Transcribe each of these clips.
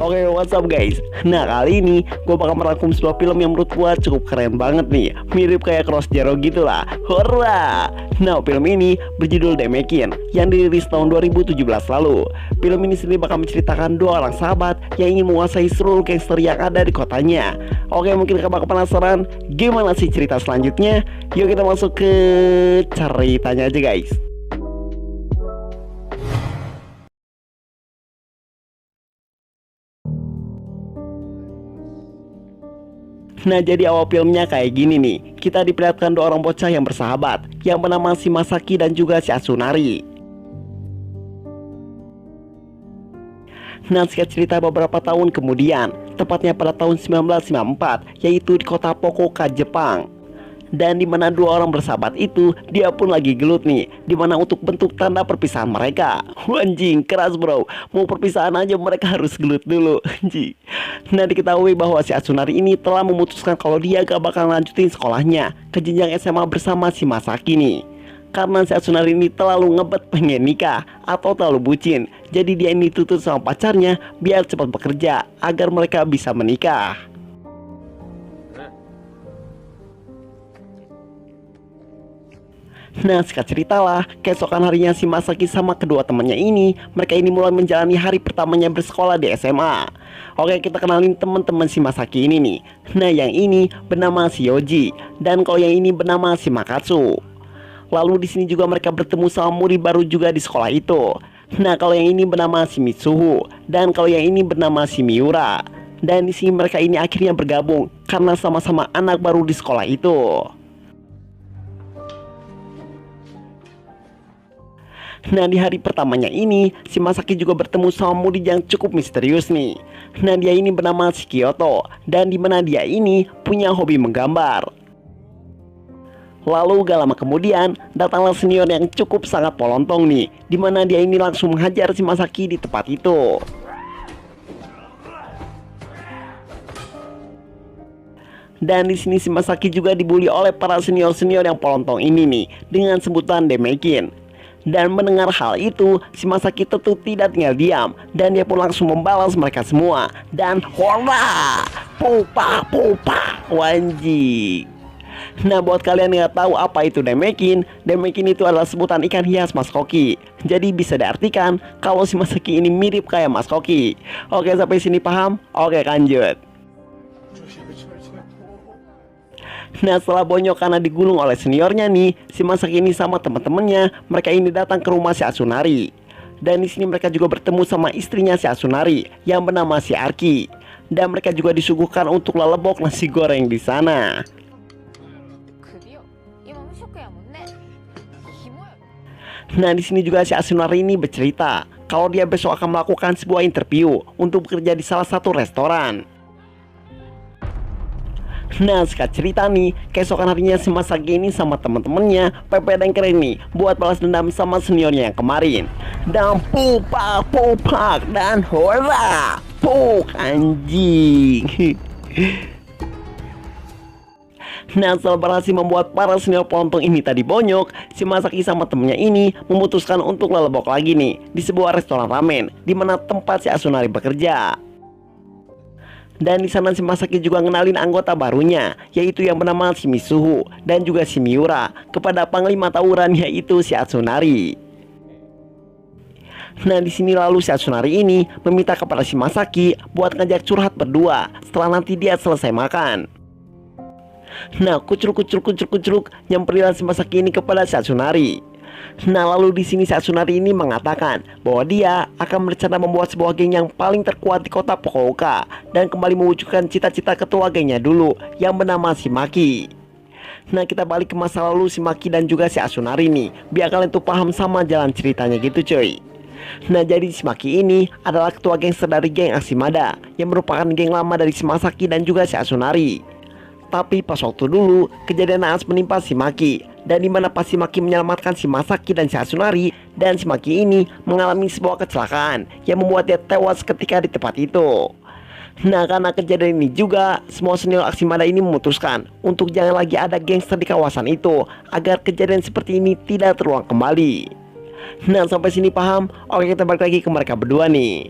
Oke, what's up guys? Nah, kali ini gue bakal merangkum sebuah film yang menurut gue cukup keren banget nih. Mirip kayak Cross Zero gitu lah. Hurra! Nah, film ini berjudul Demekin yang dirilis tahun 2017 lalu. Film ini sendiri bakal menceritakan dua orang sahabat yang ingin menguasai seluruh gangster yang ada di kotanya. Oke, mungkin kalian bakal penasaran gimana sih cerita selanjutnya? Yuk kita masuk ke ceritanya aja guys. Nah, jadi awal filmnya kayak gini nih. Kita diperlihatkan dua orang bocah yang bersahabat, yang bernama si Masaki dan juga si Atsunari. Nah, singkat cerita beberapa tahun kemudian, tepatnya pada tahun 1994, yaitu di kota Fukuoka, Jepang. Dan dimana dua orang bersahabat itu, dia pun lagi gelut nih, dimana untuk bentuk tanda perpisahan mereka. Anjing, keras bro. Mau perpisahan aja mereka harus gelut dulu. Anjing. Nah, diketahui bahwa si Atsunari ini telah memutuskan kalau dia gak bakal lanjutin sekolahnya ke jenjang SMA bersama si Masaki nih. Karena si Atsunari ini terlalu ngebet pengen nikah atau terlalu bucin. Jadi dia ini tutup sama pacarnya biar cepat bekerja agar mereka bisa menikah. Nah, singkat cerita lah, keesokan harinya si Masaki sama kedua temannya ini, mereka ini mulai menjalani hari pertamanya bersekolah di SMA. Oke, kita kenalin teman-teman si Masaki ini nih. Nah, yang ini bernama si Yoji, dan kalau yang ini bernama si Makatsu. Lalu di sini juga mereka bertemu sama murid baru juga di sekolah itu. Nah, kalau yang ini bernama si Mitsuhu, dan kalau yang ini bernama si Miura. Dan di sini mereka ini akhirnya bergabung karena sama-sama anak baru di sekolah itu. Nah, di hari pertamanya ini, si Masaki juga bertemu sama murid yang cukup misterius nih. Nah, dia ini bernama si Kyoto, dan dimana dia ini punya hobi menggambar. Lalu gak lama kemudian, datanglah senior yang cukup sangat polontong nih, dimana dia ini langsung menghajar si Masaki di tempat itu. Dan di sini si Masaki juga dibully oleh para senior-senior yang polontong ini nih, dengan sebutan Demekin. Dan mendengar hal itu, si Masaki tentu tidak tinggal diam, dan dia pun langsung membalas mereka semua. Dan hora, pupa, pupa, wanji. Nah, buat kalian yang nggak tahu apa itu Demekin, Demekin itu adalah sebutan ikan hias Mas Koki. Jadi bisa diartikan kalau si Masaki ini mirip kayak Mas Koki. Oke, sampai sini paham? Oke, lanjut. Nah, setelah bonyok karena digulung oleh seniornya nih, si Masaki ini sama teman-temannya, mereka ini datang ke rumah si Atsunari. Dan di sini mereka juga bertemu sama istrinya si Atsunari yang bernama si Arki. Dan mereka juga disuguhkan untuk lelebok nasi goreng di sana. Nah, di sini juga si Atsunari ini bercerita kalau dia besok akan melakukan sebuah interview untuk bekerja di salah satu restoran. Nah, singkat cerita nih, keesokan harinya si Masaki ini sama temen-temennya pepet dan keren nih buat balas dendam sama seniornya yang kemarin. Dan pupak, pupak, dan hora, puk, anjing. Nah, setelah berhasil membuat para senior polontong ini tadi bonyok, si Masaki sama temennya ini memutuskan untuk lelebok lagi nih di sebuah restoran ramen di mana tempat si Atsunari bekerja. Dan di sana si Masaki juga ngenalin anggota barunya, yaitu yang bernama si Mitsuhu dan juga si Miura kepada panglima tawuran, yaitu si Atsunari. Nah, di sini lalu si Atsunari ini meminta kepada si Masaki buat ngajak curhat berdua setelah nanti dia selesai makan. Nah, kucruk nyamperin si Masaki ini kepada si Atsunari. Nah, lalu di sini si Atsunari ini mengatakan bahwa dia akan berencana membuat sebuah geng yang paling terkuat di kota Fukuoka dan kembali mewujudkan cita-cita ketua gengnya dulu yang bernama si Maki. Nah, kita balik ke masa lalu si Maki dan juga si Atsunari nih, biar kalian tuh paham sama jalan ceritanya gitu cuy. Nah, jadi si Maki ini adalah ketua gangster dari geng Ashimada yang merupakan geng lama dari si Masaki dan juga si Atsunari. Tapi pas waktu dulu, kejadian naas menimpa si Maki, dan dimana pas si Maki menyelamatkan si Masaki dan si Atsunari, dan si Maki ini mengalami sebuah kecelakaan yang membuat dia tewas ketika di tempat itu. Nah, karena kejadian ini juga, semua senior aksi Mada ini memutuskan untuk jangan lagi ada gangster di kawasan itu, agar kejadian seperti ini tidak terulang kembali. Nah, sampai sini paham? Oke, kita balik lagi ke mereka berdua nih.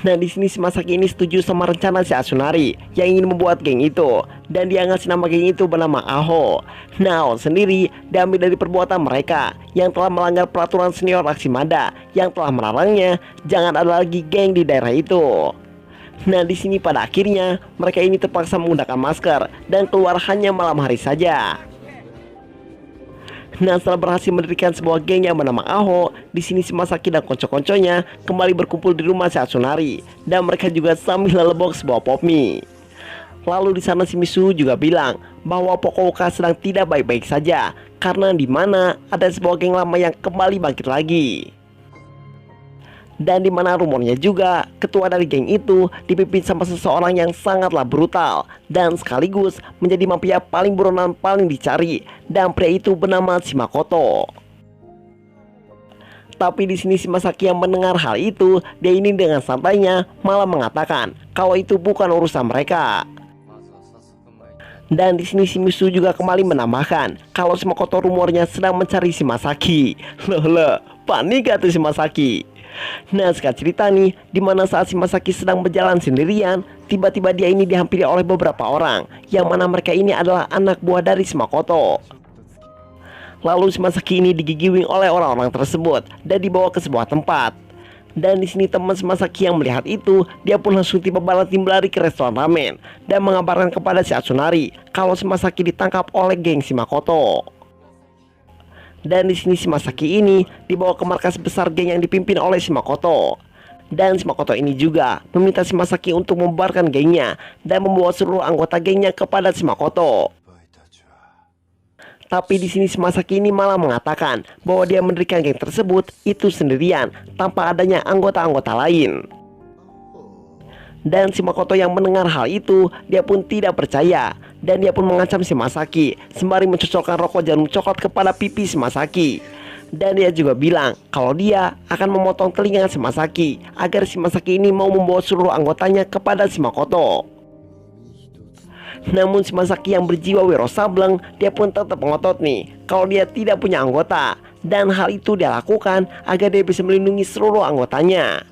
Nah, di sini si Masaki ini setuju sama rencana si Asunari yang ingin membuat geng itu, dan dia ngasih nama geng itu bernama Aho. Nah, Aho sendiri diambil dari perbuatan mereka yang telah melanggar peraturan senior aksi Mada yang telah melarangnya jangan ada lagi geng di daerah itu. Nah, di sini pada akhirnya mereka ini terpaksa menggunakan masker dan keluar hanya malam hari saja. Nah, setelah berhasil mendirikan sebuah geng yang bernama Aho, di sini si Masaki dan konco-konconya kembali berkumpul di rumah si Atsunari, dan mereka juga sambil lelebok sebuah pop mie. Lalu di sana si Misu juga bilang bahwa Pokouka sedang tidak baik-baik saja karena di mana ada sebuah geng lama yang kembali bangkit lagi. Dan di mana rumornya juga ketua dari geng itu dipimpin sama seseorang yang sangatlah brutal dan sekaligus menjadi mafia paling buronan paling dicari, dan pria itu bernama si Makoto. Tapi di sini si Masaki yang mendengar hal itu, dia ini dengan santainya malah mengatakan kalau itu bukan urusan mereka. Dan di sini si Misu juga kembali menambahkan kalau si Makoto rumornya sedang mencari si Masaki. Loh, panik gak tuh si Masaki? Nah, sekarang cerita nih, dimana saat si Masaki sedang berjalan sendirian, tiba-tiba dia ini dihampiri oleh beberapa orang, yang mana mereka ini adalah anak buah dari si Makoto. Lalu si Masaki ini digigiwing oleh orang-orang tersebut dan dibawa ke sebuah tempat. Dan di sini teman si Masaki yang melihat itu, dia pun langsung tiba bala tim lari ke restoran ramen dan mengabarkan kepada si Atsunari kalau si Masaki ditangkap oleh geng si Makoto. Dan di sini si Masaki ini dibawa ke markas besar geng yang dipimpin oleh si Makoto. Dan si Makoto ini juga meminta si Masaki untuk membubarkan gengnya dan membawa seluruh anggota gengnya kepada si Makoto. Tapi di sini si Masaki ini malah mengatakan bahwa dia mendirikan geng tersebut itu sendirian tanpa adanya anggota-anggota lain. Dan si Makoto yang mendengar hal itu, dia pun tidak percaya, dan dia pun mengancam si Masaki sembari mencocokkan rokok jarum coklat kepada pipi si Masaki. Dan dia juga bilang kalau dia akan memotong telinga si Masaki agar si Masaki ini mau membawa seluruh anggotanya kepada si Makoto. Namun si Masaki yang berjiwa wiro sableng, dia pun tetap ngotot nih kalau dia tidak punya anggota, dan hal itu dia lakukan agar dia bisa melindungi seluruh anggotanya.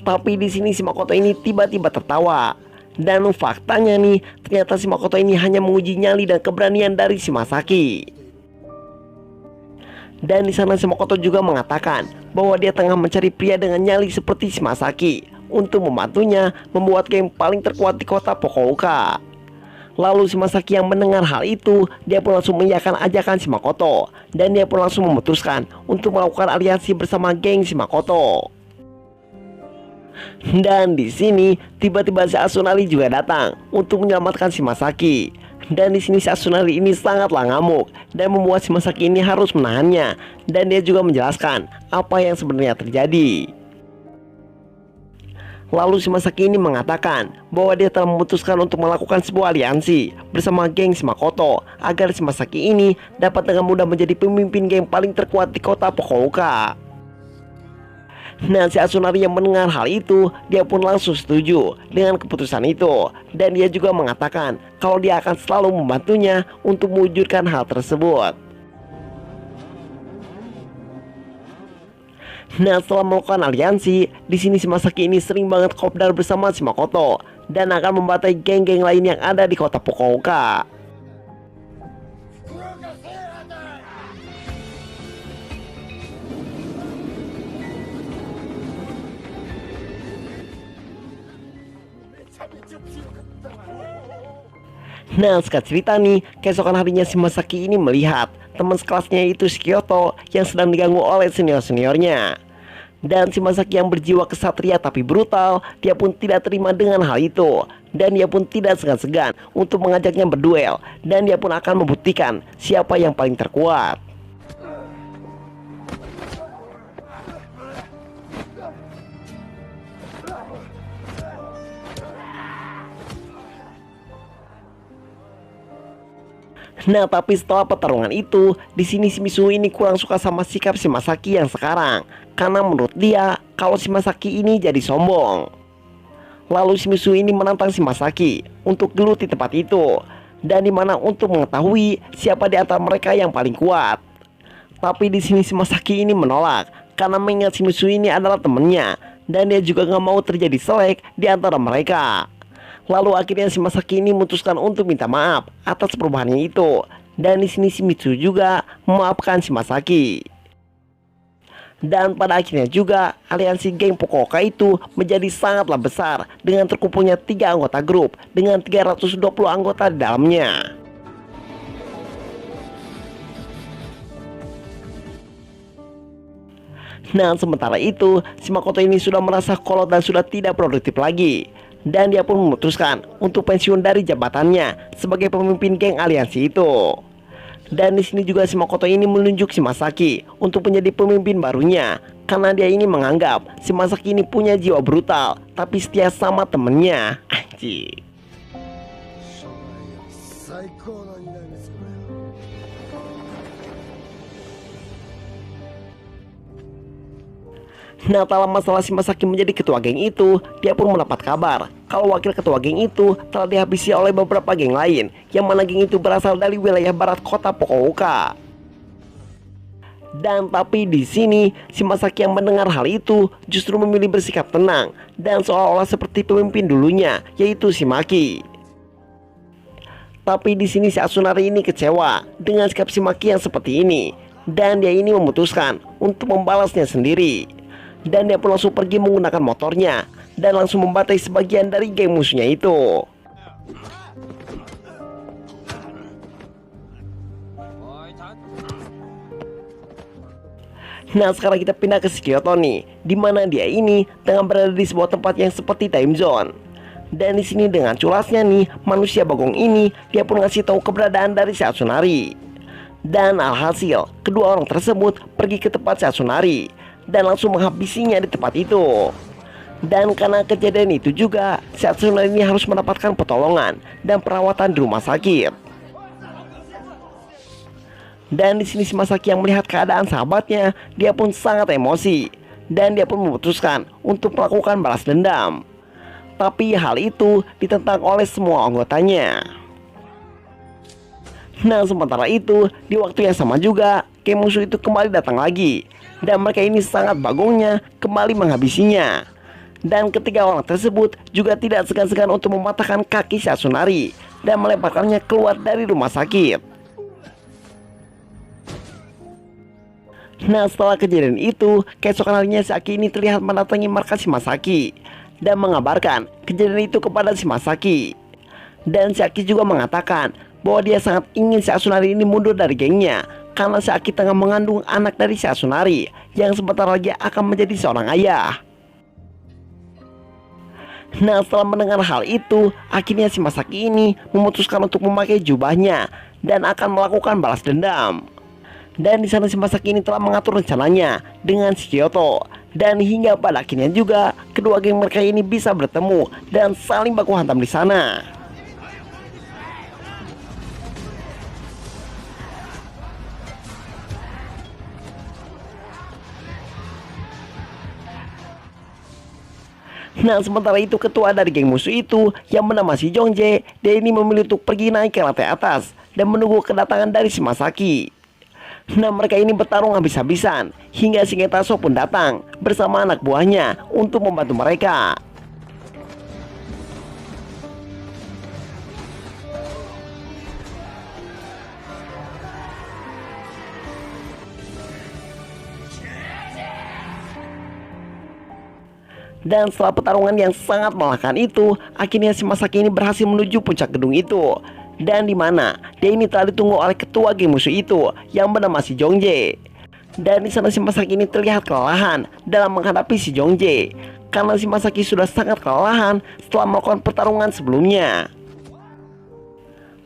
Tapi di sini si Makoto ini tiba-tiba tertawa. Dan faktanya nih, ternyata si Makoto ini hanya menguji nyali dan keberanian dari si Masaki. Dan di sana si Makoto juga mengatakan bahwa dia tengah mencari pria dengan nyali seperti si Masaki untuk membantunya membuat game paling terkuat di kota Pokouka. Lalu si Masaki yang mendengar hal itu, dia pun langsung mengiyakan ajakan si Makoto, dan dia pun langsung memutuskan untuk melakukan aliansi bersama geng si Makoto. Dan di sini tiba-tiba si Asunari juga datang untuk menyelamatkan si Masaki. Dan di sini si Asunari ini sangatlah ngamuk dan membuat si Masaki ini harus menahannya. Dan dia juga menjelaskan apa yang sebenarnya terjadi. Lalu si Masaki ini mengatakan bahwa dia telah memutuskan untuk melakukan sebuah aliansi bersama geng si Makoto agar si Masaki ini dapat dengan mudah menjadi pemimpin geng paling terkuat di kota Pokouka. Nah, si Asunari yang mendengar hal itu, dia pun langsung setuju dengan keputusan itu. Dan dia juga mengatakan kalau dia akan selalu membantunya untuk mewujudkan hal tersebut. Nah, setelah melakukan aliansi, di sini si Masaki ini sering banget kopdar bersama si Makoto dan akan membantai geng-geng lain yang ada di kota Pokouka. Nah, sekarang cerita nih, keesokan harinya si Masaki ini melihat teman sekelasnya itu si Kyoto yang sedang diganggu oleh senior-seniornya. Dan si Masaki yang berjiwa kesatria tapi brutal, dia pun tidak terima dengan hal itu. Dan dia pun tidak segan-segan untuk mengajaknya berduel. Dan dia pun akan membuktikan siapa yang paling terkuat. Nah, tapi setelah pertarungan itu, di sini si Misu ini kurang suka sama sikap si Masaki yang sekarang, karena menurut dia kalau si Masaki ini jadi sombong. Lalu si musuh ini menantang si Masaki untuk gelut di tempat itu, dan dimana untuk mengetahui siapa di antara mereka yang paling kuat. Tapi di sini si Masaki ini menolak karena mengingat si musuh ini adalah temannya, dan dia juga gak mau terjadi selek di antara mereka. Lalu akhirnya si Masaki ini memutuskan untuk minta maaf atas perubahannya itu, dan di sini si Mitsu juga memaafkan si Masaki. Dan pada akhirnya juga aliansi geng Fukuoka itu menjadi sangatlah besar dengan terkumpulnya 3 anggota grup dengan 320 anggota di dalamnya. Nah, sementara itu si Makoto ini sudah merasa kolot dan sudah tidak produktif lagi, dan dia pun memutuskan untuk pensiun dari jabatannya sebagai pemimpin geng aliansi itu. Dan di sini juga si Makoto ini menunjuk si Masaki untuk menjadi pemimpin barunya, karena dia ini menganggap si Masaki ini punya jiwa brutal tapi setia sama temennya. Anjir. Nah, tak lama setelah si Masaki menjadi ketua geng itu, dia pun mendapat kabar kalau wakil ketua geng itu telah dihabisi oleh beberapa geng lain, yang mana geng itu berasal dari wilayah barat kota Fukuoka. Dan tapi di sini si Masaki yang mendengar hal itu justru memilih bersikap tenang dan seolah-olah seperti pemimpin dulunya, yaitu si Maki. Tapi di sini si Atsunari ini kecewa dengan sikap si Maki yang seperti ini, dan dia ini memutuskan untuk membalasnya sendiri. Dan dia pun langsung pergi menggunakan motornya dan langsung membantai sebagian dari geng musuhnya itu. Nah, sekarang kita pindah ke Kyoto nih, dimana dia ini tengah berada di sebuah tempat yang seperti time zone. Dan di sini dengan curasnya nih, manusia bagong ini dia pun ngasih tahu keberadaan dari si Atsunari. Dan alhasil kedua orang tersebut pergi ke tempat si Atsunari dan langsung menghabisinya di tempat itu. Dan karena kejadian itu juga si Atsunari ini harus mendapatkan pertolongan dan perawatan di rumah sakit. Dan di sini si Masaki yang melihat keadaan sahabatnya, dia pun sangat emosi dan dia pun memutuskan untuk melakukan balas dendam. Tapi hal itu ditentang oleh semua anggotanya. Nah, sementara itu di waktu yang sama juga geng musuh itu kembali datang lagi, dan mereka ini sangat bagongnya kembali menghabisinya. Dan ketiga orang tersebut juga tidak segan-segan untuk mematahkan kaki si Atsunari dan melemparkannya keluar dari rumah sakit. Nah, setelah kejadian itu, keesokan harinya si Aki ini terlihat mendatangi markas si Masaki dan mengabarkan kejadian itu kepada si Masaki. Dan si Aki juga mengatakan bahwa dia sangat ingin si Atsunari ini mundur dari gengnya, karena si Aki tengah mengandung anak dari si Atsunari yang sebentar lagi akan menjadi seorang ayah. Nah, setelah mendengar hal itu, akhirnya si Masaki ini memutuskan untuk memakai jubahnya dan akan melakukan balas dendam. Dan di sana si Masaki ini telah mengatur rencananya dengan si Kyoto, dan hingga pada akhirnya juga kedua geng mereka ini bisa bertemu dan saling baku hantam di sana. Nah, sementara itu ketua dari geng musuh itu yang bernama si Jongjae, dia ini memilih untuk pergi naik ke lantai atas dan menunggu kedatangan dari si Masaki. Nah, mereka ini bertarung habis-habisan hingga si Getaso pun datang bersama anak buahnya untuk membantu mereka. Dan setelah pertarungan yang sangat melelahkan itu, akhirnya si Masaki ini berhasil menuju puncak gedung itu. Dan di mana dia ini telah ditunggu oleh ketua geng musuh itu yang bernama si Jongjae. Dan di sana si Masaki ini terlihat kelelahan dalam menghadapi si Jongjae, karena si Masaki sudah sangat kelelahan setelah melakukan pertarungan sebelumnya.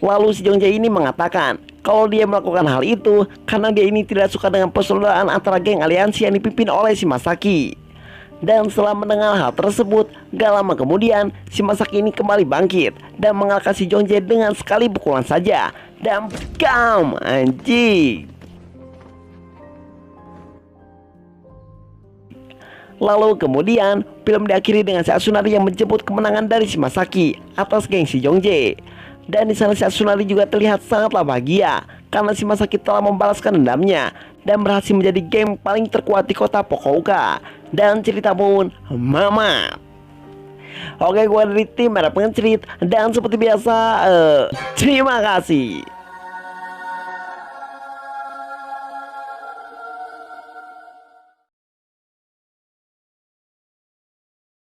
Lalu si Jongjae ini mengatakan kalau dia melakukan hal itu karena dia ini tidak suka dengan persaudaraan antara geng aliansi yang dipimpin oleh si Masaki. Dan setelah mendengar hal tersebut, gak lama kemudian si Masaki ini kembali bangkit dan mengalahkan si Jongjae dengan sekali pukulan saja. Dan bam, anjing. Lalu kemudian film diakhiri dengan si Atsunari yang menjemput kemenangan dari si Masaki atas geng si Jongjae. Dan di sana si Atsunari juga terlihat sangatlah bahagia karena si Masaki telah membalaskan dendamnya dan berhasil menjadi geng paling terkuat di kota Pokoka. Dan cerita pun mamat. Oke, gue dari tim Merah Pengencerit dan seperti biasa, terima kasih.